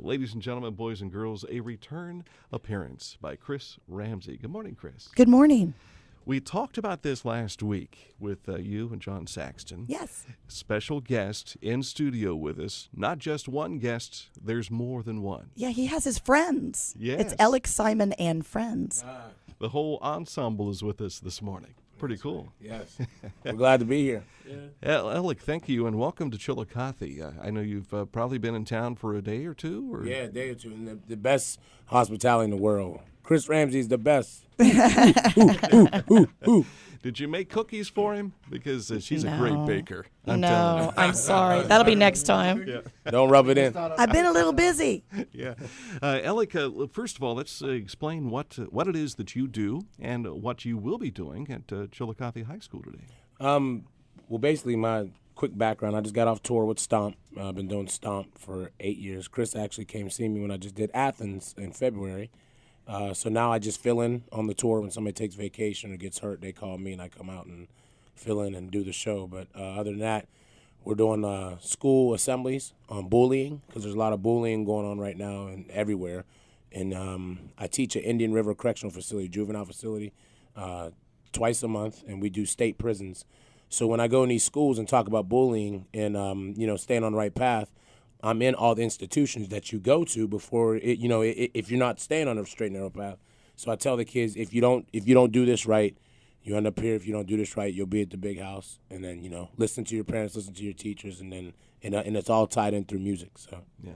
Ladies and gentlemen, boys and girls, a return appearance by Chris Ramey. Good morning, Chris. Good morning. We talked about this last week with you and John Saxton. Yes. Special guest in studio with us. Not just one guest, there's more than one. Yeah, he has his friends. Yes. It's Elec Simon and friends. The whole ensemble is with us this morning. Pretty cool. Yes. We're glad to be here. Elec, thank you, and welcome to Chillicothe. I know you've probably been in town for a day or two. Or? Yeah, a day or two. And the best hospitality in the world. Chris Ramsey's the best. Did you make cookies for him? Because she's a great baker. I'm sorry. That'll be next time. Yeah. Don't rub it in. I've been a little busy. Yeah. Elec, first of all, let's explain what it is that you do and what you will be doing at Chillicothe High School today. Well, basically, my quick background, I just got off tour with STOMP. I've been doing STOMP for 8 years. Chris actually came see me when I just did Athens in February. So now I just fill in on the tour. When somebody takes vacation or gets hurt, they call me and I come out and fill in and do the show. But other than that, we're doing school assemblies on bullying, because there's a lot of bullying going on right now and everywhere. And I teach at Indian River Correctional Facility, juvenile facility, twice a month, and we do state prisons. So when I go in these schools and talk about bullying and staying on the right path, I'm in all the institutions that you go to before it. If you're not staying on a straight and narrow path. So I tell the kids, if you don't do this right, you end up here. If you don't do this right, you'll be at the big house. And then listen to your parents, listen to your teachers, and then and it's all tied in through music. So yeah.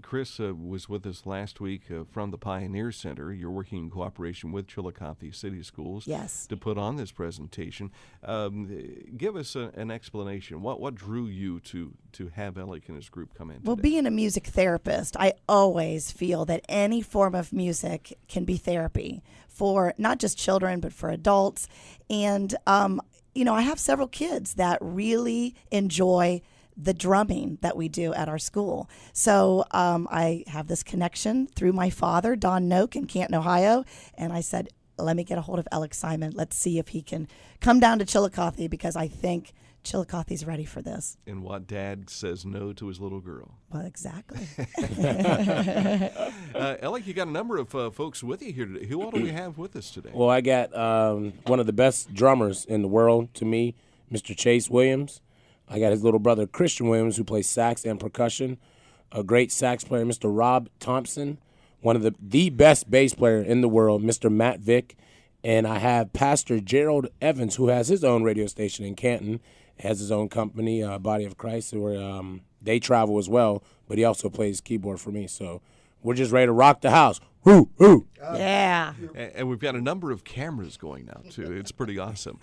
Chris was with us last week from the Pioneer Center. You're working in cooperation with Chillicothe City Schools to put on this presentation. Give us an explanation. What drew you to have Elec and his group come in Well, today? being a music therapist, I always feel that any form of music can be therapy for not just children, but for adults. And, I have several kids that really enjoy the drumming that we do at our school. So I have this connection through my father, Don Noak, in Canton, Ohio, and I said, let me get a hold of Elec Simon. Let's see if he can come down to Chillicothe, because I think Chillicothe's ready for this. And what dad says no to his little girl? Well, exactly. Elec, you got a number of folks with you here today. Who all do we have with us today? Well, I got one of the best drummers in the world to me, Mr. Chase Williams. I got his little brother, Christian Williams, who plays sax and percussion. A great sax player, Mr. Rob Thompson. One of the best bass player in the world, Mr. Matt Vick. And I have Pastor Gerald Evans, who has his own radio station in Canton, has his own company, Body of Christ, where they travel as well, but he also plays keyboard for me. So we're just ready to rock the house. Woo, woo. Yeah. And we've got a number of cameras going now, too. It's pretty awesome.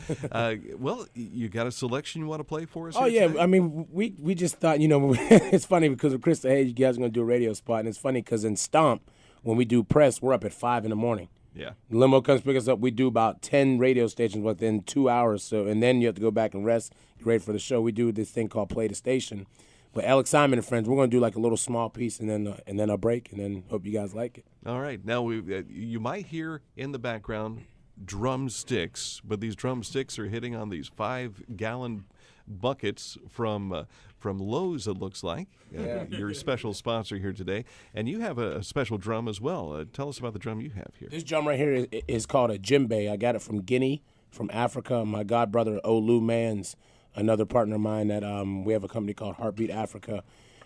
Well, you got a selection you want to play for us? Oh, yeah. Today? I mean, we just thought, it's funny because Chris said, hey, you guys are going to do a radio spot. And it's funny because in STOMP, when we do press, we're up at 5 in the morning. Yeah. The limo comes pick us up. We do about 10 radio stations within 2 hours. So, and then you have to go back and rest, get ready for the show. We do this thing called Play the Station. But Elec Simon and friends, we're going to do like a little small piece and then a break, and then hope you guys like it. All right. Now, you might hear in the background drumsticks, but these drumsticks are hitting on these 5-gallon buckets from Lowe's, it looks like. Your special sponsor here today. And you have a special drum as well. Tell us about the drum you have here. This drum right here is called a djembe. I got it from Guinea, from Africa. My god brother, Olu Mans, another partner of mine, that we have a company called Heartbeat Africa.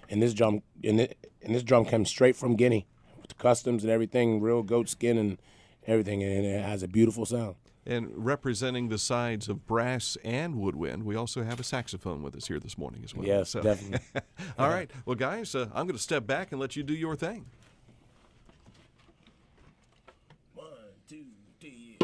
And this drum this drum comes straight from Guinea, with the customs and everything, real goat skin and everything, and it has a beautiful sound. And representing the sides of brass and woodwind, we also have a saxophone with us here this morning as well. Yes, definitely. All right. Well, guys, I'm going to step back and let you do your thing. 1, 2, 3.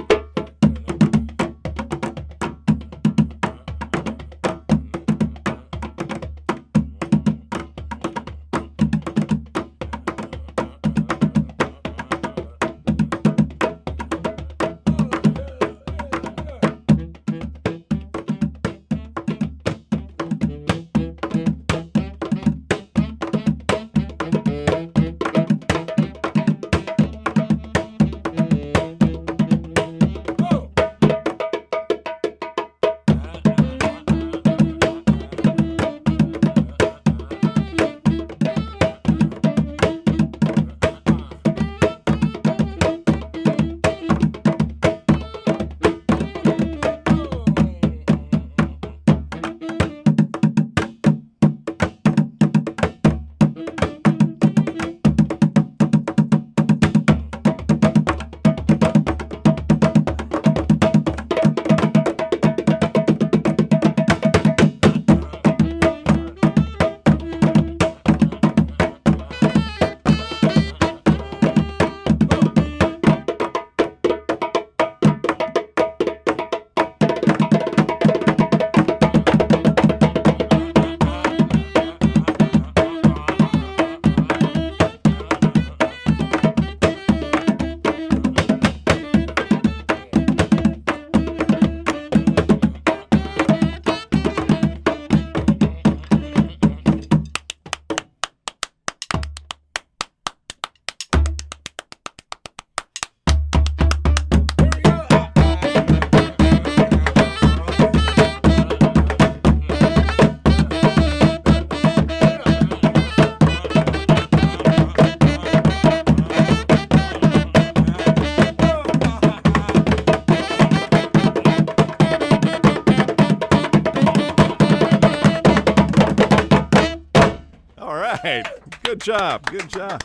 Good job. Good job.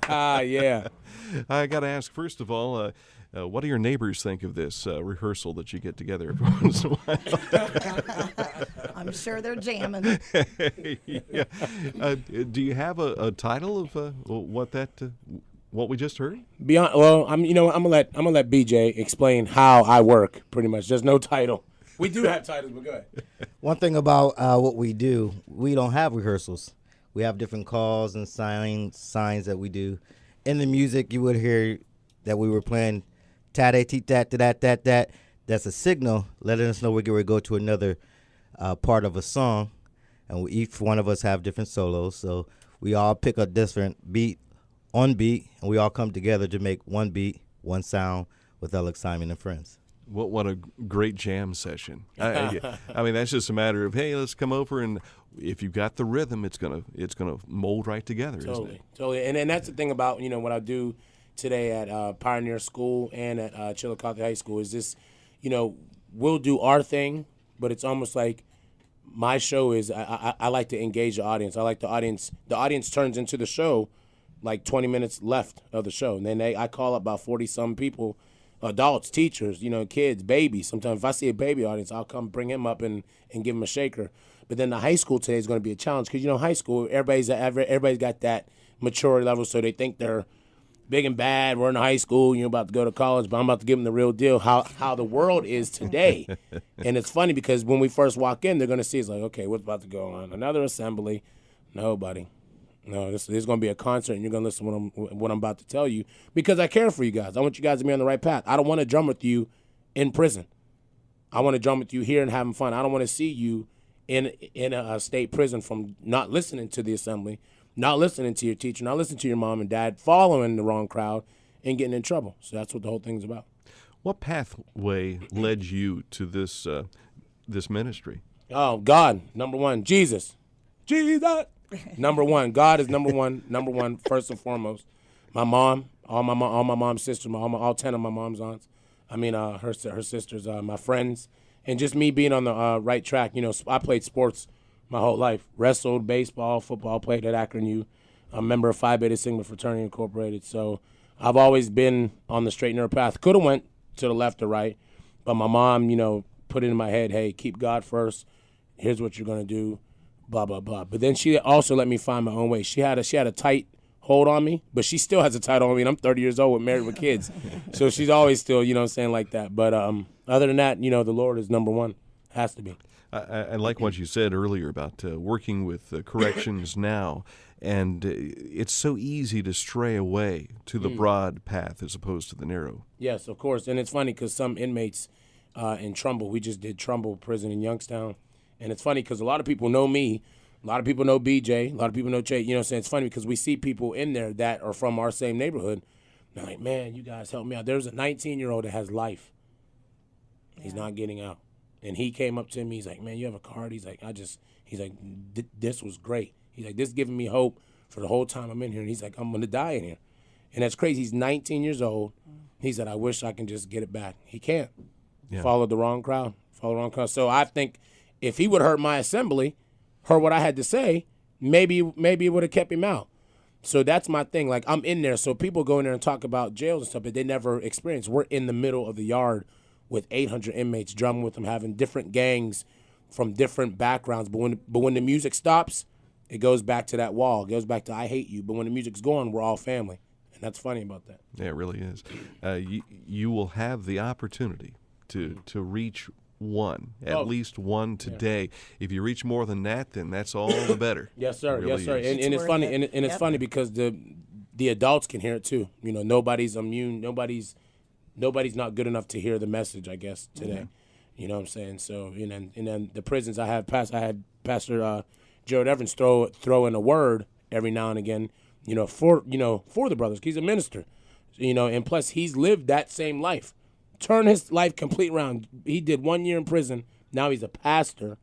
Yeah. I got to ask, first of all, what do your neighbors think of this rehearsal that you get together every once in a while? I'm sure they're jamming. Yeah. Do you have a title of what we just heard? Beyond, well, I'm gonna let BJ explain how I work. Pretty much, there's no title. We do have titles, but go ahead. One thing about what we do, we don't have rehearsals. We have different calls and signs that we do. In the music, you would hear that we were playing ta-da-tee-tat-ta-dat-tat-tat. That's a signal letting us know we're going to go to another part of a song. And each one of us have different solos. So we all pick a different beat on beat, and we all come together to make one beat, one sound with Elec Simon and friends. What a great jam session. I mean, that's just a matter of, hey, let's come over, and if you've got the rhythm, it's gonna mold right together, isn't it? Totally. And that's the thing about, what I do today at Pioneer School and at Chillicothe High School is this, we'll do our thing, but it's almost like my show is I like to engage the audience. I like the audience turns into the show like 20 minutes left of the show. And then I call up about 40-some people, adults, teachers, kids, babies. Sometimes if I see a baby audience, I'll come bring him up and give him a shaker. But then the high school today is going to be a challenge because, high school, everybody's got that maturity level, so they think they're big and bad. We're in high school, you're about to go to college, but I'm about to give them the real deal, how the world is today. And it's funny because when we first walk in, they're going to see, it's like, okay, what's about to go on? Another assembly? No, buddy. No, this is going to be a concert, and you're going to listen to what I'm about to tell you because I care for you guys. I want you guys to be on the right path. I don't want to drum with you in prison. I want to drum with you here and having fun. I don't want to see you in a state prison from not listening to the assembly, not listening to your teacher, not listening to your mom and dad, following the wrong crowd, and getting in trouble. So that's what the whole thing's about. What pathway led you to this ministry? Oh, God, number one. Jesus. Number one. God is number one, first and foremost. My mom, all my mom's sisters, all 10 of my mom's aunts. I mean, her sisters, my friends, and just me being on the right track. I played sports my whole life. Wrestled, baseball, football, played at Akron U. I'm a member of Phi Beta Sigma Fraternity Incorporated. So I've always been on the straight and narrow path. Could have went to the left or right, but my mom, put it in my head, hey, keep God first. Here's what you're going to do, blah, blah, blah. But then she also let me find my own way. She had a tight hold on me, but she still has a tight hold on me. And I'm 30 years old, married with kids. So she's always still, saying like that. But other than that, the Lord is number one. Has to be. I like what you said earlier about working with corrections now, and it's so easy to stray away to the broad path as opposed to the narrow. Yes, of course. And it's funny because some inmates in Trumbull, we just did Trumbull Prison in Youngstown, and it's funny because a lot of people know me, a lot of people know BJ, a lot of people know Che. It's funny because we see people in there that are from our same neighborhood. They're like, man, you guys help me out. There's a 19-year-old that has life. He's not getting out. And he came up to me. He's like, man, you have a card? He's like, this was great. He's like, this is giving me hope for the whole time I'm in here. And he's like, I'm going to die in here. And that's crazy. He's 19 years old. He said, I wish I can just get it back. He can't. Yeah. Followed the wrong crowd. So I think if he would have heard my assembly, heard what I had to say, maybe it would have kept him out. So that's my thing. Like, I'm in there. So people go in there and talk about jails and stuff, but they never experience. We're in the middle of the yard with 800 inmates, drumming with them, having different gangs from different backgrounds. But when the music stops, it goes back to that wall. It goes back to I hate you. But when the music's going, we're all family. And that's funny about that. Yeah, it really is. You will have the opportunity to reach one, at least one today. Yeah. If you reach more than that, then that's all the better. Yes, sir. It really yes, sir. is. And it's funny. And it's funny because the adults can hear it too. You know, nobody's immune. Nobody's not good enough to hear the message, I guess, today. Mm-hmm. You know what I'm saying? So, and then the prisons I had Pastor Gerald Evans throw in a word every now and again. For the brothers. He's a minister. And plus he's lived that same life. Turn his life complete around. He did 1 year in prison. Now he's a pastor.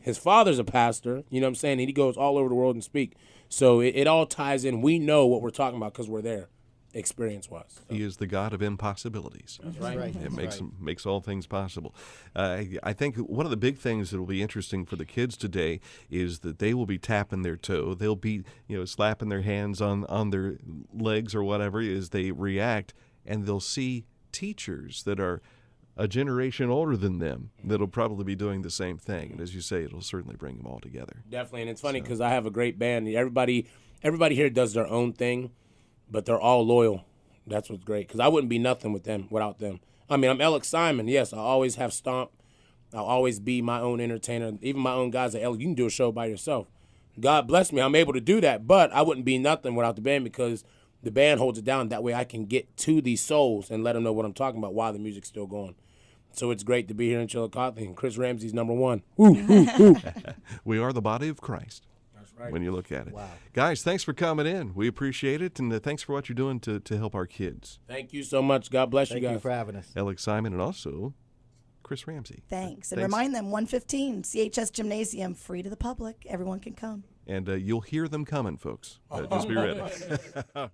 His father's a pastor. You know what I'm saying? And he goes all over the world and speak. So it all ties in. We know what we're talking about because we're there, experience-wise. So. He is the God of impossibilities. That's right. It makes all things possible. I think one of the big things that will be interesting for the kids today is that they will be tapping their toe. They'll be slapping their hands on their legs or whatever as they react, and they'll see teachers that are a generation older than them that'll probably be doing the same thing. And as you say, it'll certainly bring them all together. Definitely, and it's funny because I have a great band. Everybody here does their own thing, but they're all loyal. That's what's great because I wouldn't be nothing without them. I mean, I'm Elec Simon. Yes, I always have Stomp. I'll always be my own entertainer. Even my own guys at Elec, you can do a show by yourself. God bless me, I'm able to do that, but I wouldn't be nothing without the band because the band holds it down. That way I can get to these souls and let them know what I'm talking about while the music's still going. So it's great to be here in Chillicothe, and Chris Ramsey's #1. We are the body of Christ. That's right. When you look at it. Wow. Guys, thanks for coming in. We appreciate it, and thanks for what you're doing to help our kids. Thank you so much. God bless you guys. Thank you for having us. Elec Simon and also Chris Ramsey. Thanks. And remind them, 1:15, CHS Gymnasium, free to the public. Everyone can come. And you'll hear them coming, folks. Just be ready. All right.